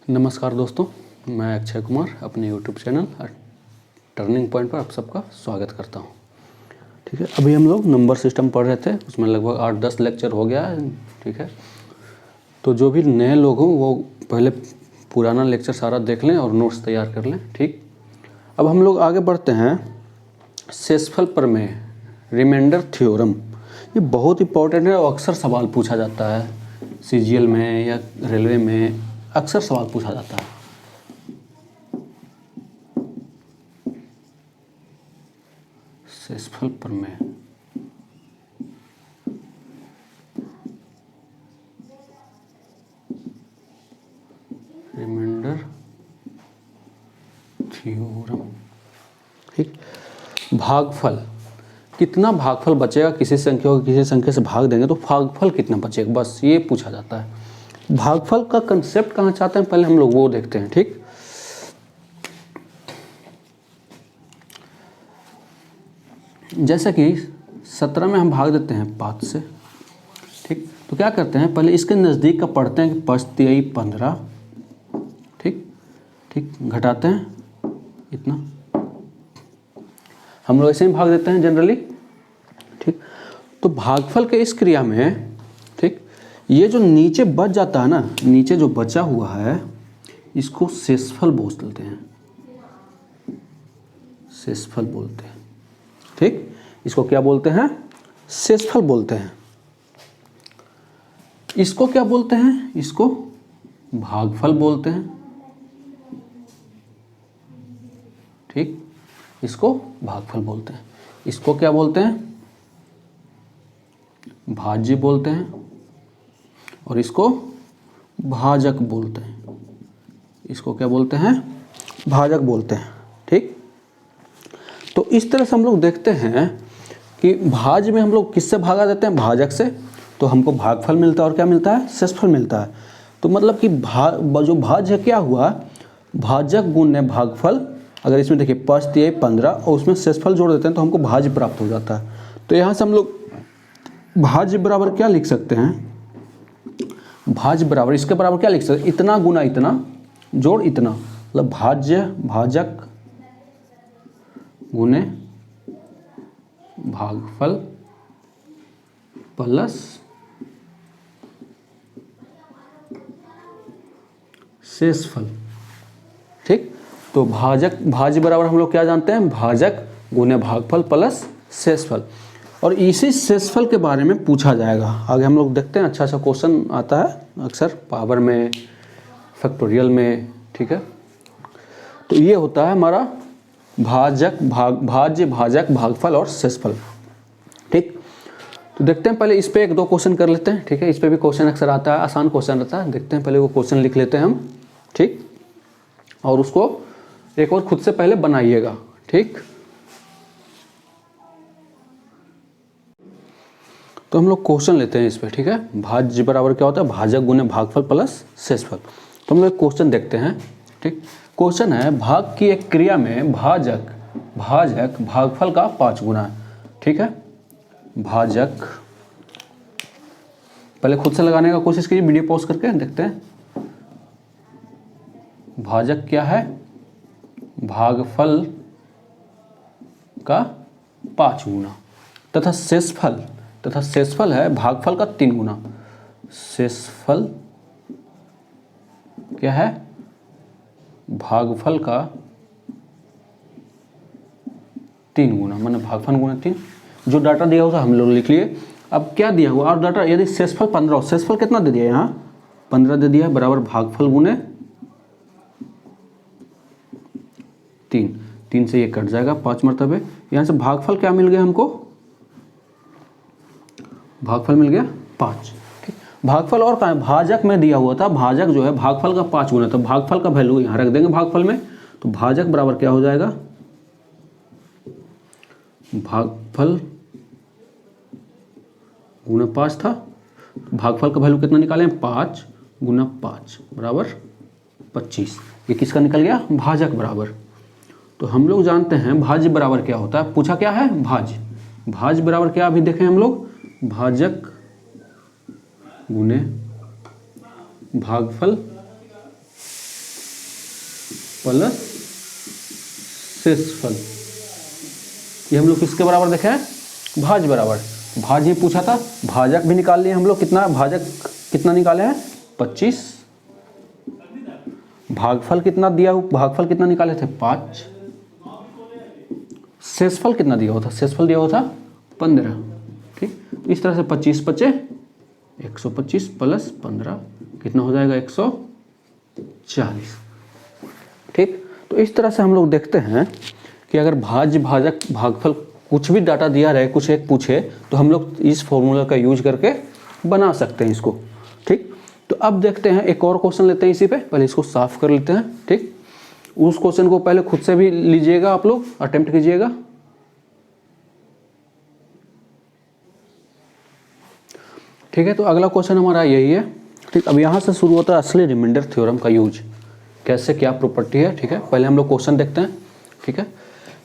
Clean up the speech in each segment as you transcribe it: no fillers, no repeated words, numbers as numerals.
नमस्कार दोस्तों, मैं अक्षय कुमार अपने YouTube चैनल टर्निंग पॉइंट पर आप सबका स्वागत करता हूं। ठीक है, अभी हम लोग नंबर सिस्टम पढ़ रहे थे, उसमें लगभग 8-10 लेक्चर हो गया है। ठीक है, तो जो भी नए लोग हों वो पहले पुराना लेक्चर सारा देख लें और नोट्स तैयार कर लें। ठीक, अब हम लोग आगे बढ़ते हैं। शेषफल प्रमेय, रिमाइंडर थ्योरम, ये बहुत इंपॉर्टेंट है और अक्सर सवाल पूछा जाता है CGL में या रेलवे में, अक्सर सवाल पूछा जाता है। शेषफल प्रमेय, रिमाइंडर थ्योरम। ठीक, भागफल, कितना भागफल बचेगा, किसी संख्या को किसी संख्या से भाग देंगे तो भागफल कितना बचेगा, बस ये पूछा जाता है। भागफल का कंसेप्ट कहाँ चाहते हैं, पहले हम लोग वो देखते हैं। ठीक, जैसे कि 17 में हम भाग देते हैं 5 से। ठीक, तो क्या करते हैं, पहले इसके नज़दीक का पढ़ते हैं कि 5 तिहाई 15। ठीक ठीक, घटाते हैं इतना, हम लोग ऐसे ही भाग देते हैं जनरली। ठीक, तो भागफल के इस क्रिया में, ठीक, ये जो नीचे बच जाता है ना, नीचे जो बचा हुआ है इसको शेषफल बोलते हैं, शेषफल बोलते हैं। ठीक, इसको क्या बोलते हैं, शेषफल बोलते हैं। इसको क्या बोलते हैं, इसको भागफल बोलते हैं। ठीक, इसको भागफल बोलते हैं। इसको क्या बोलते हैं, भाज्य बोलते हैं, और इसको भाजक बोलते हैं। इसको क्या बोलते हैं, भाजक बोलते हैं। ठीक, तो इस तरह से हम लोग देखते हैं कि भाज्य में हम लोग किससे भागा देते हैं, भाजक से, तो हमको भागफल मिलता है और क्या मिलता है, शेषफल मिलता है। तो मतलब कि जो भाज्य क्या हुआ, भाजक गुणे भागफल। अगर इसमें देखिए 5 तिहाई 15 और उसमें शेषफल जोड़ देते हैं तो हमको भाज्य प्राप्त हो जाता है। तो यहाँ से हम लोग भाज्य बराबर क्या लिख सकते हैं, भाज्य बराबर इसके बराबर क्या लिख सकते हैं, इतना गुना इतना जोड़ इतना, मतलब भाज्य भाजक गुने भागफल प्लस शेषफल। ठीक, तो भाज्य बराबर हम लोग क्या जानते हैं, भाजक गुने भागफल प्लस शेषफल। और इसी शेषफल के बारे में पूछा जाएगा आगे, हम लोग देखते हैं। अच्छा सा क्वेश्चन आता है अक्सर पावर में, फैक्टोरियल में। ठीक है, तो ये होता है हमारा भाज्य भाजक भागफल और शेषफल। ठीक, तो देखते हैं, पहले इस पे 1-2 क्वेश्चन कर लेते हैं। ठीक है, इस पे भी क्वेश्चन अक्सर आता है, आसान क्वेश्चन रहता है। देखते हैं, पहले वो क्वेश्चन लिख लेते हैं हम। ठीक, और उसको एक और खुद से पहले बनाइएगा। ठीक, तो हम लोग क्वेश्चन लेते हैं इस पे। ठीक है, भाज्य बराबर क्या होता है, भाजक गुने भागफल प्लस शेषफल। तो हम लोग क्वेश्चन देखते हैं। ठीक, क्वेश्चन है, भाग की एक क्रिया में भाजक भागफल का 5 गुना है। ठीक है, भाजक, पहले खुद से लगाने का कोशिश कीजिए, वीडियो पॉज करके देखते हैं। भाजक क्या है, भागफल का 5 गुना, तथा शेषफल है भागफल का 3 गुना। शेषफल क्या है, भागफल का 3 गुना, माने भागफल गुना 3। जो डाटा दिया हुआ हम लोग लिख लिए। अब क्या दिया हुआ और डाटा, यदि शेषफल 15, शेषफल कितना दे दिया, यहाँ 15 दे दिया, बराबर भागफल गुने 3 से ये कट जाएगा 5 मरतबे। यहाँ से भागफल क्या मिल गया हमको, भागफल मिल गया 5। ठीक, भागफल और कहाँ है, भाजक में दिया हुआ था, भाजक जो है भागफल का 5 गुना, तो भागफल का वैल्यू यहाँ रख देंगे भागफल में। तो भाजक बराबर क्या हो जाएगा, भागफल गुना 5 था, भागफल का वैल्यू कितना निकालें, 5 गुना 5 बराबर 25। ये किसका निकल गया, भाजक बराबर। तो हम लोग जानते हैं भाज्य बराबर क्या होता है, पूछा क्या है, भाज्य बराबर क्या अभी देखें हम लोग, भाजक गुने भागफल प्लस शेषफल। ये हम लोग किसके बराबर देखे हैं? भाज्य बराबर। भाज्य पूछा था, भाजक भी निकाल लिए हम लोग। कितना भाजक कितना निकाले हैं? 25। भागफल कितना दिया? भागफल कितना निकाले थे? 5। शेषफल कितना दिया हुआ था? शेषफल दिया हुआ था 15। ठीक, तो इस तरह से 25 बचे 125 प्लस 15 कितना हो जाएगा? 140। ठीक, तो इस तरह से हम लोग देखते हैं कि अगर भाज्य, भाजक, भागफल कुछ भी डाटा दिया रहे, कुछ एक पूछे, तो हम लोग इस फॉर्मूला का यूज करके बना सकते हैं इसको। ठीक, तो अब देखते हैं एक और क्वेश्चन लेते हैं इसी पे। पहले इसको साफ कर लेते हैं। ठीक, उस क्वेश्चन को पहले खुद से भी लीजिएगा, आप लोग अटेम्प्ट कीजिएगा। ठीक है, तो अगला क्वेश्चन हमारा यही है। ठीक, अब यहाँ से शुरू होता है असली रिमाइंडर थ्योरम का यूज, कैसे क्या प्रॉपर्टी है। ठीक है, पहले हम लोग क्वेश्चन देखते हैं। ठीक है,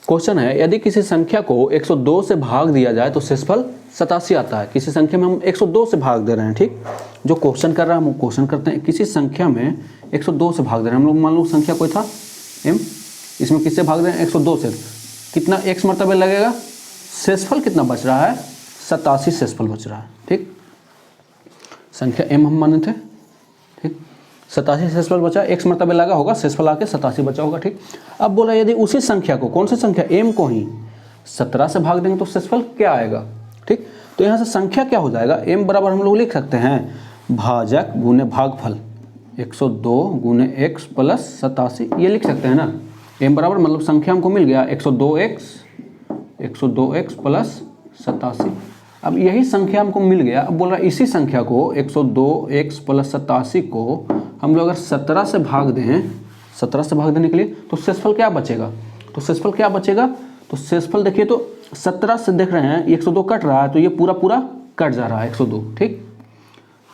क्वेश्चन है यदि किसी संख्या को 102 से भाग दिया जाए तो शेषफल 87 आता है। किसी संख्या में हम 102 से भाग दे रहे हैं। ठीक, जो क्वेश्चन कर रहा है हम क्वेश्चन करते हैं। किसी संख्या में 102 से भाग दे रहे हैं हम लोग। मान लो संख्या कोई था m, इसमें किससे भाग दे रहे हैं? 102 से। कितना x मरतबे लगेगा? शेषफल कितना बच रहा है? 87 शेषफल बच रहा है। ठीक, संख्या m हम माने थे। ठीक, 87 शेषफल बचा, x मरतबे लगा होगा, शेषफल आके 87 बचा होगा। ठीक, अब बोला यदि उसी संख्या को, कौन सी संख्या? m को ही 17 से भाग देंगे तो शेषफल क्या आएगा? ठीक, तो यहाँ से संख्या क्या हो जाएगा? m बराबर हम लोग लिख सकते हैं भाजक गुने भागफल 102 गुने x प्लस 87, ये लिख सकते हैं ना। m बराबर मतलब संख्या हमको मिल गया 102x प्लस 87। अब यही संख्या हमको मिल गया। अब बोल रहा है इसी संख्या को 102x प्लस 87 को हम लोग अगर 17 से भाग दें, 17 से भाग देने के लिए, तो शेषफल क्या बचेगा? तो शेषफल क्या बचेगा? तो शेषफल देखिए, तो 17 से देख रहे हैं 102 कट रहा है, तो ये पूरा पूरा कट जा रहा है 102। ठीक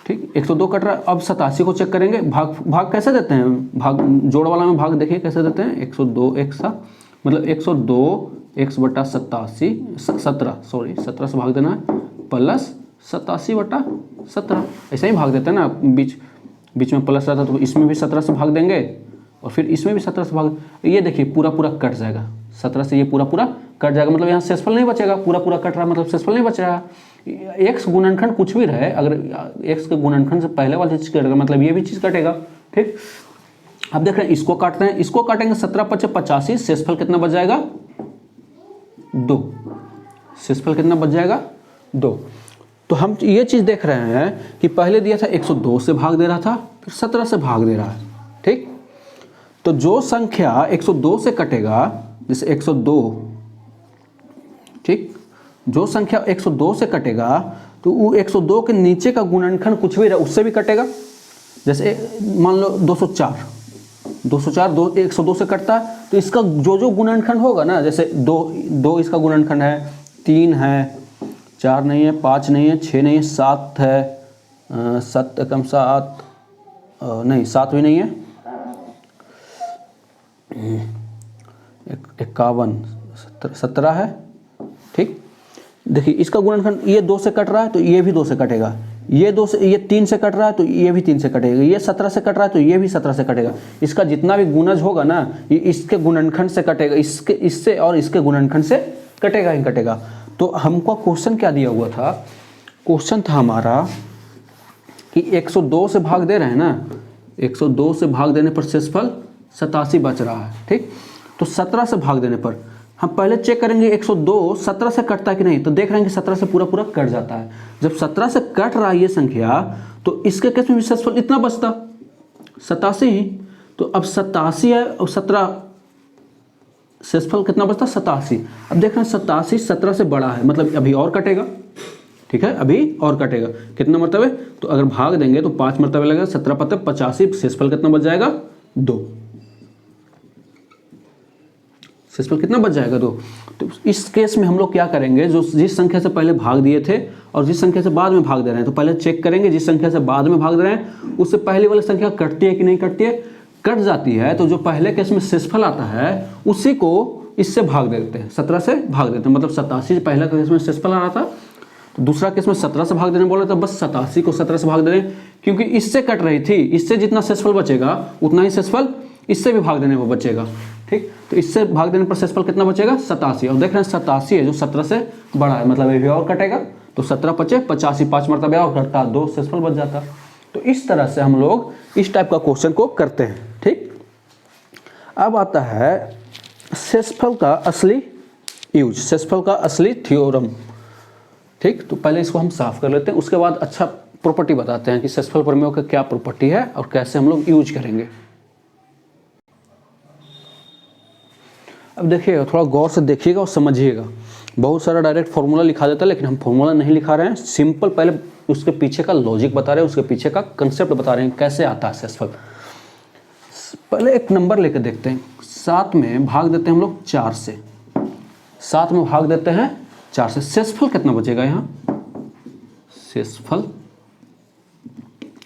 ठीक, 102 कट रहा है। अब 87 को चेक करेंगे। भाग कैसे देते हैं? भाग जोड़ वाला में भाग देखिए कैसे देते हैं। 102x मतलब 102x बटा 87, 17 से भाग देना है, प्लस 87 बटा 17। ऐसे ही भाग देते हैं ना, बीच में प्लस रहता है तो इसमें भी 17 से भाग देंगे और फिर इसमें भी 17 से भाग। ये देखिए पूरा पूरा कट जाएगा, 17 से ये पूरा पूरा कट जाएगा, मतलब यहाँ शेषफल नहीं बचेगा। पूरा पूरा कट रहा है मतलब शेषफल नहीं बच रहा है। एक्स गुणनखंड कुछ भी रहे, अगर एक्स के गुणनखंड से पहले वाली चीज़ कटेगा मतलब ये भी चीज़ कटेगा। ठीक, अब देख रहे हैं इसको काटते हैं, इसको काटेंगे 17 × 5 = 85, शेषफल कितना बच जाएगा? 2। शेषफल कितना बच जाएगा? 2। तो हम ये चीज़ देख रहे हैं कि पहले दिया था 102 से भाग दे रहा था, फिर 17 से भाग दे रहा है। ठीक, तो जो संख्या 102 से कटेगा, जैसे 102, ठीक, जो संख्या 102 से कटेगा तो वो 102 के नीचे का गुणनखंड कुछ भी रहे उससे भी कटेगा। जैसे मान लो 204 102 से कटता है, तो इसका जो गुणनखंड होगा ना, जैसे 2 इसका गुणनखंड है, 3 है, 4 नहीं है, 5 नहीं है, 6 नहीं है, 7 है, 7 कम 7 नहीं 7 भी नहीं है, 51 17 है। ठीक, देखिए इसका गुणनखंड ये 2 से कट रहा है तो ये भी 2 से कटेगा, ये 3 से कट रहा है तो ये भी 3 से कटेगा, ये 17 से कट रहा है तो ये भी 17 से कटेगा। इसका जितना भी गुणज होगा ना, ये इसके गुणनखंड से कटेगा, इससे और इसके गुणनखंड से कटेगा ही कटेगा। तो हमको क्वेश्चन क्या दिया हुआ था? क्वेश्चन था हमारा कि 102 से भाग दे रहे हैं ना, 102 से भाग देने पर शेषफल 87 बच रहा है। ठीक, तो 17 से भाग देने पर हम पहले चेक करेंगे 102 17 से कटता है कि नहीं, तो देख रहे हैं कि 17 से पूरा पूरा कट जाता है। जब 17 से कट रहा है ये संख्या, तो इसके केस में भी शेषफल इतना बचता 87 ही। तो अब 87 है और 17, शेषफल कितना बचता? 87। अब देख रहे हैं 87 17 से बड़ा है, मतलब अभी और कटेगा। ठीक है, अभी और कटेगा। कितना मरतबे? तो अगर भाग देंगे तो 5 मरतबे लगेगा, 17 × 5 = 85, शेषफल कितना बच जाएगा? 2। शेषफल कितना बच जाएगा? 2। तो इस केस में हम लोग क्या करेंगे, जो जिस संख्या से पहले भाग दिए थे और जिस संख्या से बाद में भाग दे रहे हैं, तो पहले चेक करेंगे जिस संख्या से बाद में भाग दे रहे हैं उससे पहले वाली संख्या कटती है कि नहीं कटती है। कट जाती है तो जो पहले केस में शेषफल आता है उसी को इससे भाग देते हैं, 17 से भाग देते हैं। मतलब 87 से पहला केस में शेषफल आ रहा था, तो दूसरा केस में 17 से भाग देने बोला था, बस 87 को 17 से भाग दे रहे हैं, क्योंकि इससे कट रही थी, इससे जितना शेषफल बचेगा उतना ही शेषफल इससे भी भाग देने पर बचेगा। ठीक, तो इससे भाग देने पर शेषफल कितना बचेगा 87। और देख रहे हैं 87 है जो 17 से बड़ा है, मतलब ये भी और कटेगा तो 17 पचे 85, 5 मरतबा और घटता 2 शेषफल बच जाता। तो इस तरह से हम लोग इस टाइप का क्वेश्चन को करते हैं। ठीक, अब आता है शेषफल का असली यूज, शेषफल का असली थ्योरम। ठीक, तो पहले इसको हम साफ कर लेते हैं, उसके बाद अच्छा प्रॉपर्टी बताते हैं कि शेषफल प्रमेय का क्या प्रॉपर्टी है और कैसे हम लोग यूज करेंगे। अब देखिएगा, थोड़ा गौर से देखिएगा और समझिएगा। बहुत सारा डायरेक्ट फॉर्मूला लिखा देता है, लेकिन हम फॉर्मूला नहीं लिखा रहे हैं, सिंपल पहले उसके पीछे का लॉजिक बता रहे हैं, उसके पीछे का कंसेप्ट बता रहे हैं कैसे आता है शेषफल। पहले एक नंबर लेकर देखते हैं। 7 में भाग देते हैं हम लोग 4 से, 7 में भाग देते हैं 4 से, शेषफल कितना बचेगा यहाँ, शेषफल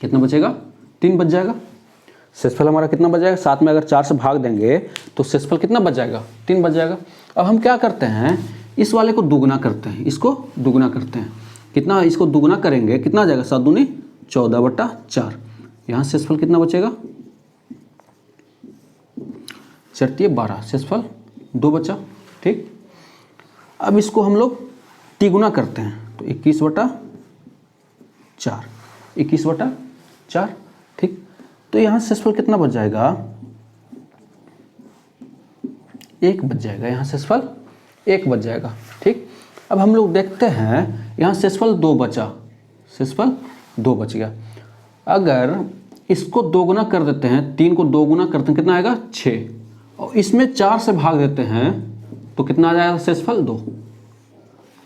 कितना बचेगा 3 बच जाएगा। शेषफल हमारा कितना बच जाएगा, 7 में अगर 4 से भाग देंगे तो शेषफल कितना बच जाएगा 3 बच जाएगा। अब हम क्या करते हैं, इस वाले को दुगना करते हैं, इसको दुगना करते हैं। कितना, इसको दुगना करेंगे कितना आ जाएगा 7 दूनी 14/4। यहाँ शेषफल कितना बचेगा 4×12, शेषफल 2 बचा। ठीक, अब इसको हम लोग तिगुना करते हैं तो 21/4, 21/4। ठीक, तो यहाँ शेषफल कितना बच जाएगा 1 बच जाएगा, यहाँ शेषफल 1 बच जाएगा। ठीक, अब हम लोग देखते हैं यहाँ शेषफल 2 बचा, शेषफल 2 बच गया। अगर इसको दोगुना कर देते हैं, 3 को दोगुना करते हैं कितना आएगा 6, और इसमें 4 से भाग देते हैं तो कितना आ जाएगा शेषफल 2।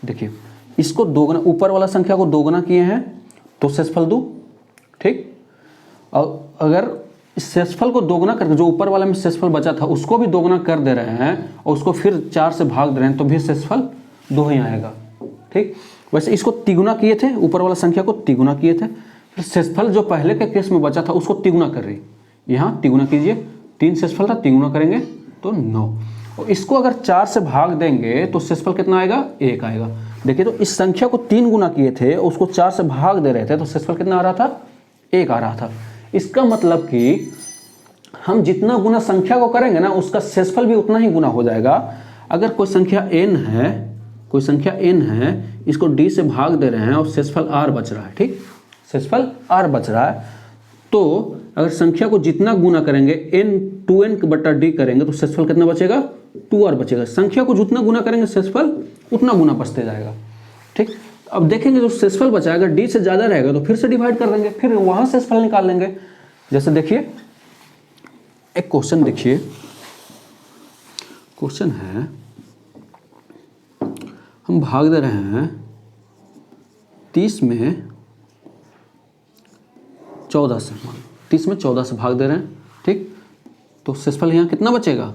देखिए, इसको दोगुना, ऊपर वाला संख्या को दोगुना किए हैं तो शेषफल 2। ठीक, और अगर इस शेषफल को दोगुना करके जो ऊपर वाले में शेषफल बचा था उसको भी दोगुना कर दे रहे हैं और उसको फिर 4 से भाग दे रहे हैं तो भी शेषफल 2 ही आएगा। ठीक, वैसे इसको तिगुना किए थे, ऊपर वाला संख्या को तिगुना किए थे, फिर शेषफल जो पहले के केस में बचा था उसको तिगुना कर रही, यहाँ तिगुना कीजिए, 3 शेषफल था, तिगुना करेंगे तो 9, और इसको अगर 4 से भाग देंगे तो शेषफल कितना आएगा 1 आएगा। देखिए, तो इस संख्या को 3 गुना किए थे, उसको 4 से भाग दे रहे थे तो शेषफल कितना आ रहा था 1 आ रहा था। इसका मतलब कि हम जितना गुना संख्या को करेंगे ना उसका शेषफल भी उतना ही गुना हो जाएगा। अगर कोई संख्या n है, कोई संख्या n है, इसको d से भाग दे रहे हैं और शेषफल r बच रहा है। ठीक, शेषफल r बच रहा है, तो अगर संख्या को जितना गुना करेंगे n 2n/d करेंगे तो शेषफल कितना बचेगा 2r बचेगा। संख्या को जितना गुना करेंगे शेषफल उतना गुना बचते जाएगा। ठीक, अब देखेंगे जो शेषफल बचाएगा d से ज़्यादा रहेगा तो फिर से डिवाइड कर देंगे, फिर वहाँ शेषफल निकाल लेंगे। जैसे देखिए, एक क्वेश्चन देखिए, क्वेश्चन है हम भाग दे रहे हैं 30 में 14 से, 30 में 14 से भाग दे रहे हैं। ठीक, तो शेषफल यहाँ कितना बचेगा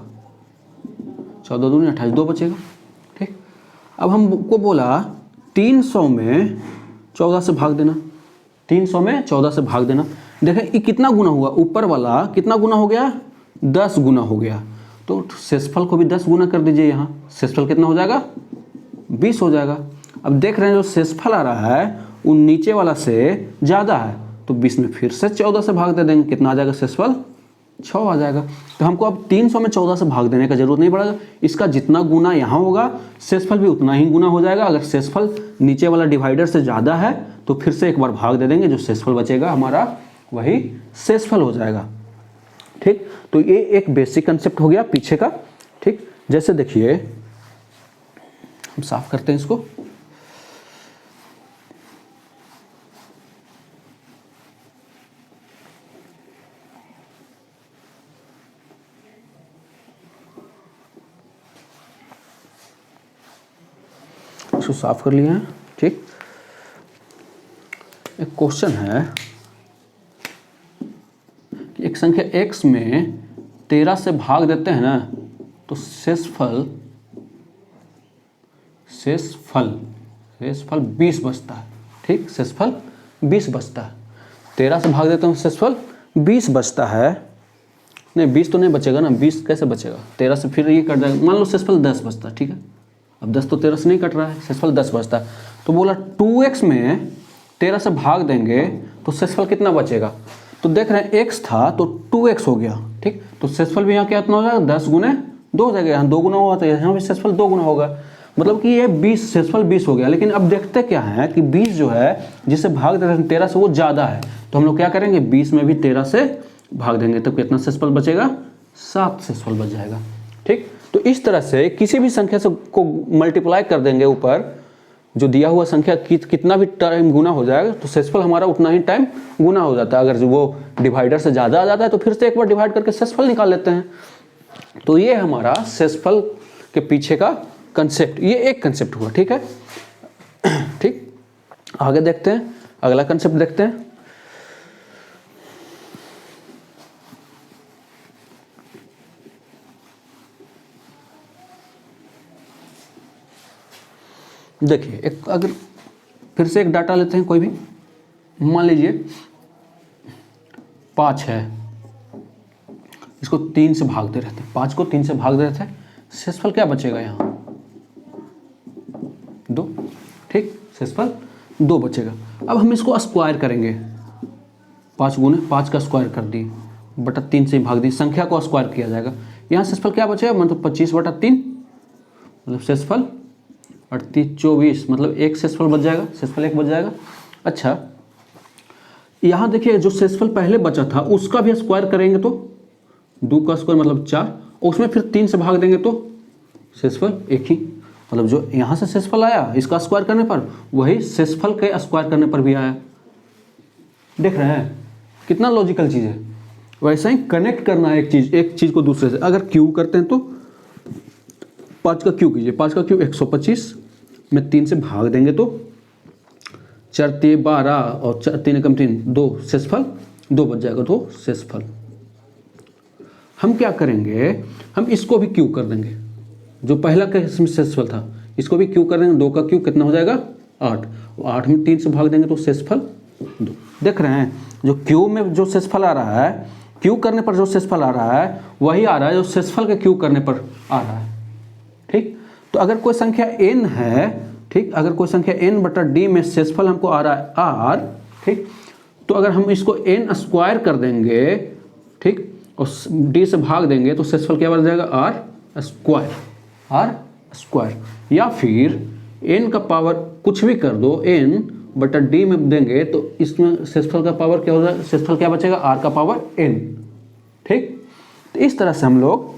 14 दूनी 28, 2 बचेगा। ठीक, अब हमको बोला 300 में 14 से भाग देना, 300 में 14 से भाग देना। देखें ये कितना गुना हुआ, ऊपर वाला कितना गुना हो गया 10 गुना हो गया, तो शेषफल को भी 10 गुना कर दीजिए, यहाँ शेषफल कितना हो जाएगा 20 हो जाएगा। अब देख रहे हैं जो शेषफल आ रहा है वो नीचे वाला से ज़्यादा है, तो 20 में फिर से 14 से भाग दे देंगे, कितना आ जाएगा शेषफल 6 आ जाएगा। तो हमको अब 300 में 14 से भाग देने का जरूरत नहीं पड़ेगा, इसका जितना गुना यहाँ होगा शेषफल भी उतना ही गुना हो जाएगा। अगर शेषफल नीचे वाला डिवाइडर से ज़्यादा है तो फिर से एक बार भाग दे देंगे, जो शेषफल बचेगा हमारा वही शेषफल हो जाएगा। ठीक, तो ये एक बेसिक कंसेप्ट हो गया पीछे का। ठीक, जैसे देखिए, हम साफ करते हैं इसको। इसको साफ कर लिए हैं। ठीक, एक क्वेश्चन है कि एक संख्या x में 13 से भाग देते हैं ना तो शेषफल 20 बचता है। ठीक, शेषफल 20 बचता है, 13 से भाग देते हैं शेषफल 20 बचता है। नहीं 20 तो नहीं बचेगा ना, 20 कैसे बचेगा, 13 से फिर ये कट जाएगा। मान लो शेषफल 10 बचता है। ठीक है, अब 10 तो 13 से नहीं कट रहा है, शेषफल 10 बचता है। तो बोला 2x में 13 से भाग देंगे तो शेषफल कितना बचेगा, तो देख रहे हैं x था तो 2x हो गया, ठीक। तो सेसफल भी यहाँ क्या इतना हो जाएगा, 10 गुने 2 हो जाएगा, यहाँ 2 गुना हुआ तो यहाँ भी सेसफल 2 गुना होगा, मतलब कि ये 20 सेसफल 20 हो गया। लेकिन अब देखते क्या है कि 20 जो है जिसे भाग दे रहे हैं 13 से वो ज़्यादा है, तो हम लोग क्या करेंगे 20 में भी 13 से भाग देंगे तो कितना सेसफल बचेगा, 7 सेसफल बच जाएगा, ठीक। तो इस तरह से किसी भी संख्या से को मल्टीप्लाई कर देंगे ऊपर, जो दिया हुआ संख्या कितना भी टाइम गुना हो जाएगा तो सेसफल हमारा उतना ही टाइम गुना हो जाता है। अगर वो डिवाइडर से ज़्यादा आ जाता है तो फिर से एक बार डिवाइड करके सेसफल निकाल लेते हैं। तो ये हमारा सेसफल के पीछे का कंसेप्ट, ये एक कंसेप्ट हुआ, ठीक है। ठीक, आगे देखते हैं, अगला कंसेप्ट देखते हैं। देखिए एक, अगर फिर से एक डाटा लेते हैं कोई भी, मान लीजिए 5 है, इसको 3 से भाग दे रहे थे, 5 को 3 से भाग दे रहे थे, सेसफल क्या बचेगा यहाँ 2, ठीक, सेसफल 2 बचेगा। अब हम इसको स्क्वायर करेंगे, 5 गुने 5 का स्क्वायर कर दिए बटा 3 से भाग दी, संख्या को स्क्वायर किया जाएगा, यहाँ सेसफल क्या बचेगा, मतलब 25 बटा 3, मतलब सेसफल 38 24, मतलब एक सेसफल बच जाएगा, सेसफल 1 बच जाएगा। अच्छा यहाँ देखिए जो सेसफल पहले बचा था उसका भी स्क्वायर करेंगे तो 2 का स्क्वायर मतलब 4, उसमें फिर 3 से भाग देंगे तो सेसफल 1 ही, मतलब जो यहाँ से सेसफल आया इसका स्क्वायर करने पर वही सेसफल के स्क्वायर करने पर भी आया। देख रहे हैं कितना लॉजिकल चीज़ है। वैसा ही कनेक्ट करना है एक चीज़ को दूसरे से। अगर क्यू करते हैं तो 5 का क्यू कीजिए, 5 का क्यू 125 में 3 से भाग देंगे तो 4 3 12 और 4 3 कम 3 2, सेसफल 2 बच जाएगा, तो सेसफल। हम क्या करेंगे, हम इसको भी क्यू कर देंगे, जो पहला केस में सेसफल था इसको भी क्यू कर देंगे, 2 का क्यू कितना हो जाएगा 8, 8 में 3 से भाग देंगे तो सेसफल 2। देख रहे हैं जो क्यू में जो सेसफल आ रहा है, क्यू करने पर जो सेसफल आ रहा है वही आ रहा है जो सेसफल के क्यू करने पर आ रहा है, ठीक। तो अगर कोई संख्या n है, ठीक, अगर कोई संख्या n बटा d में सेसफल हमको आ रहा है r, ठीक, तो अगर हम इसको n स्क्वायर कर देंगे, ठीक, और d से भाग देंगे तो सेसफल क्या बन जाएगा r स्क्वायर, या फिर n का पावर कुछ भी कर दो, n बटा d में देंगे तो इसमें सेसफल का पावर क्या हो जाएगा, सेसफल क्या बचेगा r का पावर n, ठीक। तो इस तरह से हम लोग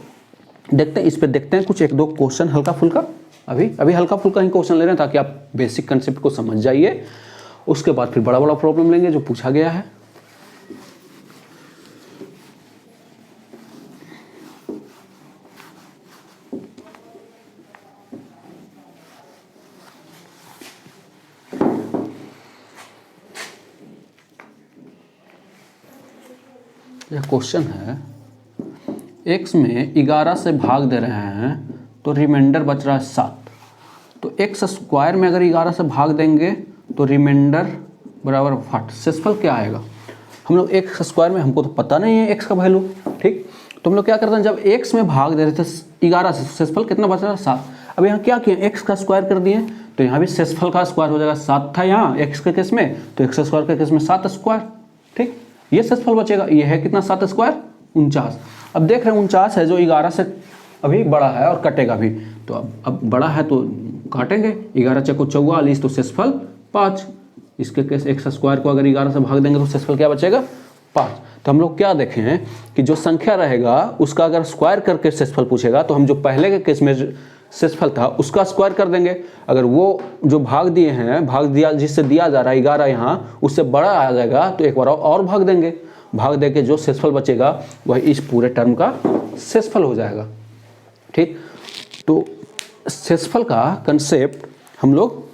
देखते हैं, इस पे देखते हैं कुछ 1-2 क्वेश्चन हल्का फुल्का, अभी हल्का फुल्का ही क्वेश्चन ले रहे हैं ताकि आप बेसिक कंसेप्ट को समझ जाइए, उसके बाद फिर बड़ा प्रॉब्लम लेंगे जो पूछा गया है। यह क्वेश्चन है, x में 11 से भाग दे रहे हैं तो रिमाइंडर बच रहा है 7, तो x स्क्वायर में अगर 11 से भाग देंगे तो रिमाइंडर बराबर 8, सेसफल क्या आएगा। हम लोग x स्क्वायर में हमको तो पता नहीं है x का वैल्यू, ठीक, तो हम लोग क्या करते हैं, जब x में भाग दे रहे थे 11 से, सेसफल कितना बच रहा है 7। अब यहाँ क्या किया, x का स्क्वायर कर दिए तो यहाँ भी सेसफल का स्क्वायर हो जाएगा, 7 था यहाँ x के केस में तो x स्क्वायर के केस में 7 स्क्वायर, ठीक, ये सेसफल बचेगा। ये है कितना 7 स्क्वायर 49। अब देख रहे हैं 49 है जो 11 से अभी बड़ा है और कटेगा भी, तो अब बड़ा है तो काटेंगे, 11 चको 44 तो सेसफल 5। इसके केस x स्क्वायर को अगर 11 से भाग देंगे तो सेसफल क्या बचेगा 5। तो हम लोग क्या देखें हैं कि जो संख्या रहेगा उसका अगर स्क्वायर करके सेसफल पूछेगा तो हम जो पहले के केस में सेसफल था उसका स्क्वायर कर देंगे, अगर वो जो भाग दिए हैं, भाग दिया जिससे दिया जा रहा है 11 यहाँ उससे बड़ा आ जाएगा तो एक बार और भाग देंगे, भाग दे के जो सेसफल बचेगा वह इस पूरे टर्म का सेसफल हो जाएगा, ठीक। तो सेसफल का कंसेप्ट हम लोग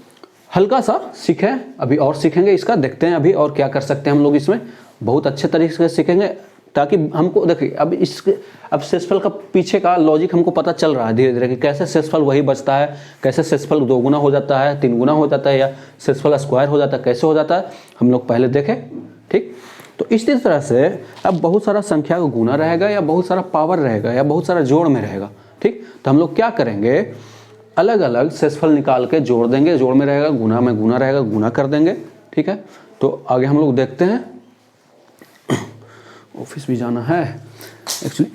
हल्का सा सीखे, अभी और सीखेंगे इसका, देखते हैं अभी और क्या कर सकते हैं हम लोग इसमें, बहुत अच्छे तरीके से सीखेंगे ताकि हमको देखिए अब सेसफल का पीछे का लॉजिक हमको पता चल रहा है धीरे धीरे कि कैसे सेसफल वही बचता है, कैसे सेसफल 2 गुना हो जाता है, 3 गुना हो जाता है, या सेसफल स्क्वायर हो जाता है, कैसे हो जाता है हम लोग पहले देखें, ठीक। तो इसी तरह से अब बहुत सारा संख्या का गुना रहेगा या बहुत सारा पावर रहेगा या बहुत सारा जोड़ में रहेगा, ठीक। तो हम लोग क्या करेंगे, अलग अलग सेसफल निकाल के जोड़ देंगे, जोड़ में रहेगा, गुना में गुना रहेगा, गुना कर देंगे, ठीक है। तो आगे हम लोग देखते हैं। ऑफिस भी जाना है एक्चुअली।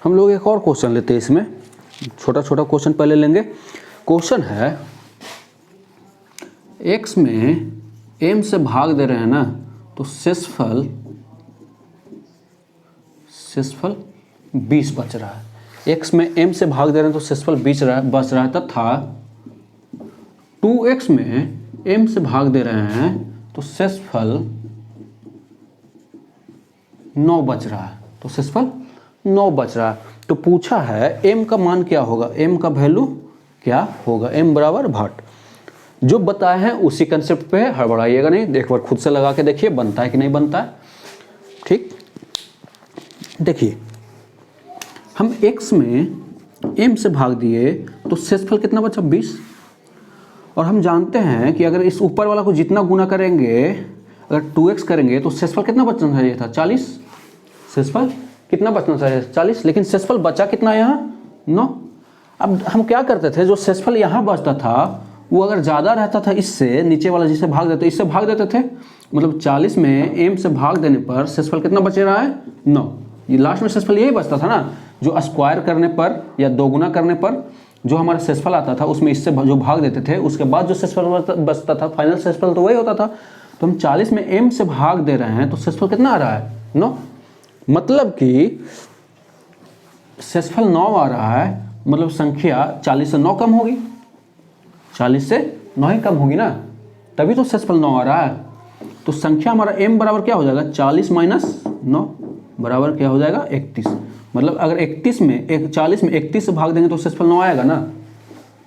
हम लोग एक और क्वेश्चन लेते हैं, इसमें छोटा छोटा क्वेश्चन पहले लेंगे। क्वेश्चन है x में m से भाग दे रहे हैं ना, तो शेषफल 20 बच रहा है। x में m से भाग दे रहे हैं तो शेषफल 20 बच रहा है, तथा 2x में m से भाग दे रहे हैं तो शेषफल 9 बच रहा है। तो शेषफल 9 बच रहा है। तो पूछा है m का मान क्या होगा, m का वैल्यू क्या होगा, m बराबर भाट। जो बताए हैं उसी कंसेप्ट पे हड़बड़ाइएगा नहीं, एक बार खुद से लगा के देखिए बनता है कि नहीं बनता है। ठीक, देखिए हम x में m से भाग दिए तो शेषफल कितना बचा 20, और हम जानते हैं कि अगर इस ऊपर वाला को जितना गुना करेंगे, अगर 2x करेंगे तो शेषफल कितना बचना चाहिए था 40। शेषफल कितना बचना चाहिए 40, लेकिन शेषफल बचा कितना यहाँ 9। अब हम क्या करते थे, जो शेषफल यहाँ बचता था वो अगर ज़्यादा रहता था इससे, नीचे वाला जिससे भाग देते इससे भाग देते थे, मतलब 40 में m से भाग देने पर शेषफल कितना बचे रहा है 9। ये लास्ट में शेषफल यही बचता था ना, जो स्क्वायर करने पर या दोगुना करने पर जो हमारा शेषफल आता था उसमें इससे जो भाग देते थे, उसके बाद जो शेषफल बचता था फाइनल शेषफल तो वही होता था। तो हम 40 में m से भाग दे रहे हैं तो शेषफल कितना आ रहा है 9, मतलब कि शेषफल 9 आ रहा है, मतलब संख्या 40 से 9 कम होगी, 40 से 9 ही कम होगी ना, तभी तो शेषफल 9 आ रहा है। तो संख्या हमारा m बराबर क्या हो जाएगा 40 माइनस 9 बराबर क्या हो जाएगा 31। मतलब अगर 40 में 31 से भाग देंगे तो शेषफल 9 आएगा ना,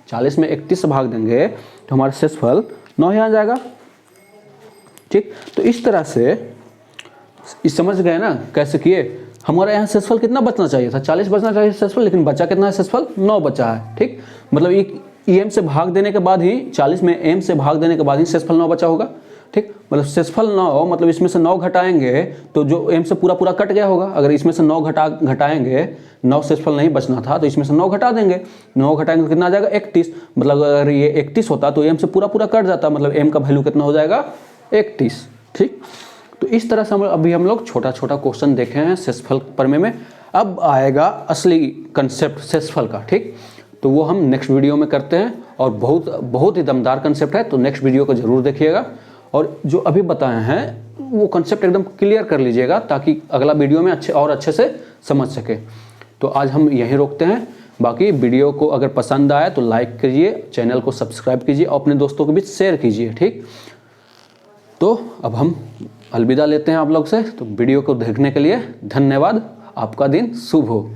40 में 31 से भाग देंगे तो हमारा शेषफल 9 ही आ जाएगा। ठीक, तो इस तरह से इस समझ गए ना कैसे किए। हमारे यहाँ शेषफल कितना बचना चाहिए था 40 बचना चाहिए शेषफल, लेकिन बचा कितना है शेषफल 9 बचा है। ठीक, मतलब ये m से भाग देने के बाद ही 40 में m से भाग देने के बाद ही शेषफल 9 बचा होगा। ठीक, मतलब शेषफल 9 मतलब इसमें से 9 घटाएंगे तो जो m से पूरा पूरा कट गया होगा। अगर इसमें से 9 घटाएंगे, 9 शेषफल नहीं बचना था तो इसमें से 9 घटा देंगे, 9 घटाएंगे तो कितना आ जाएगा 31। मतलब अगर ये 31 होता तो m से पूरा पूरा कट जाता, मतलब m का वैल्यू कितना हो जाएगा 31। ठीक, तो इस तरह से अभी हम लोग छोटा छोटा क्वेश्चन देखे हैं शेषफल प्रमेय में। अब आएगा असली कंसेप्ट शेषफल का। ठीक, तो वो हम नेक्स्ट वीडियो में करते हैं, और बहुत ही दमदार कंसेप्ट है, तो नेक्स्ट वीडियो को जरूर देखिएगा। और जो अभी बताए हैं वो कंसेप्ट एकदम क्लियर कर लीजिएगा, ताकि अगला वीडियो में अच्छे से समझ सके। तो आज हम यहीं रोकते हैं। बाकी वीडियो को अगर पसंद आए तो लाइक कीजिए, चैनल को सब्सक्राइब कीजिए और अपने दोस्तों के बीच शेयर कीजिए। ठीक, तो अब हम अलविदा लेते हैं आप लोग से। तो वीडियो को देखने के लिए धन्यवाद। आपका दिन शुभ हो।